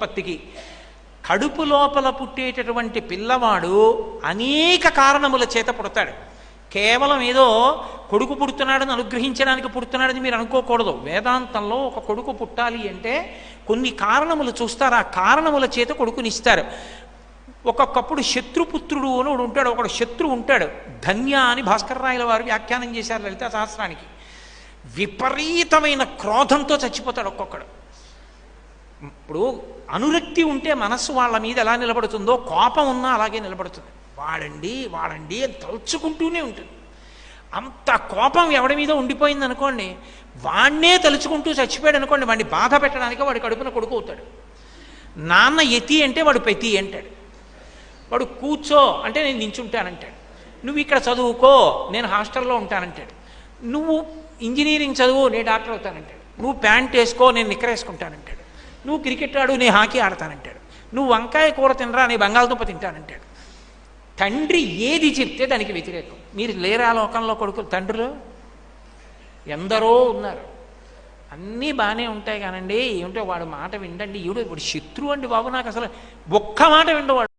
ఉత్పత్తికి కడుపు లోపల పుట్టేటటువంటి పిల్లవాడు అనేక కారణముల చేత పుడతాడు. కేవలం ఏదో కొడుకు పుడుతున్నాడని అనుగ్రహించడానికి పుడుతున్నాడని మీరు అనుకోకూడదు. వేదాంతంలో ఒక కొడుకు పుట్టాలి అంటే కొన్ని కారణములు చూస్తారు, ఆ కారణముల చేత కొడుకునిస్తారు. ఒక్కొక్కప్పుడు శత్రుపుత్రుడు అని ఒకడు ఉంటాడు, ఒకడు శత్రువు ఉంటాడు. ధన్య అని భాస్కరరాయల వారు వ్యాఖ్యానం చేశారు లలితా సహస్రానికి. విపరీతమైన క్రోధంతో చచ్చిపోతాడు ఒక్కొక్కడు. ఇప్పుడు అనురక్తి ఉంటే మనస్సు వాళ్ళ మీద ఎలా నిలబడుతుందో కోపం ఉన్నా అలాగే నిలబడుతుంది. వాడండి వాడండి అని తలుచుకుంటూనే ఉంటుంది. అంత కోపం ఎవడి మీద ఉండిపోయింది అనుకోండి, వాడినే తలుచుకుంటూ చచ్చిపోయాడు అనుకోండి, వాడిని బాధ పెట్టడానికి వాడి కడుపున కొడుకు అవుతాడు. నాన్న ఎతి అంటే వాడు పెతి అంటాడు. వాడు కూర్చో అంటే నేను నించుంటానంటాడు. నువ్వు ఇక్కడ చదువుకో నేను హాస్టల్లో ఉంటానంటాడు. నువ్వు ఇంజనీరింగ్ చదువు నేను డాక్టర్ అవుతానంటాడు. నువ్వు ప్యాంట్ వేసుకో నేను నిక్కర వేసుకుంటానంటాడు. నువ్వు క్రికెట్ ఆడు నేను హాకీ ఆడతానంటాడు. నువ్వు వంకాయ కూర తినరా నేను బంగాళదుంప తింటానంటాడు. తండ్రి ఏది చెప్తే దానికి వ్యతిరేకం. మీరు లేరా లోకంలో కొడుకులు తండ్రులు ఎందరో ఉన్నారు. అన్నీ బాగానే ఉంటాయి కానండి, ఏమిటో వాడు మాట విండండి, ఈవిడ వాడు శత్రువు అండి బాబు, నాకు అసలు ఒక్క మాట విండవాడు.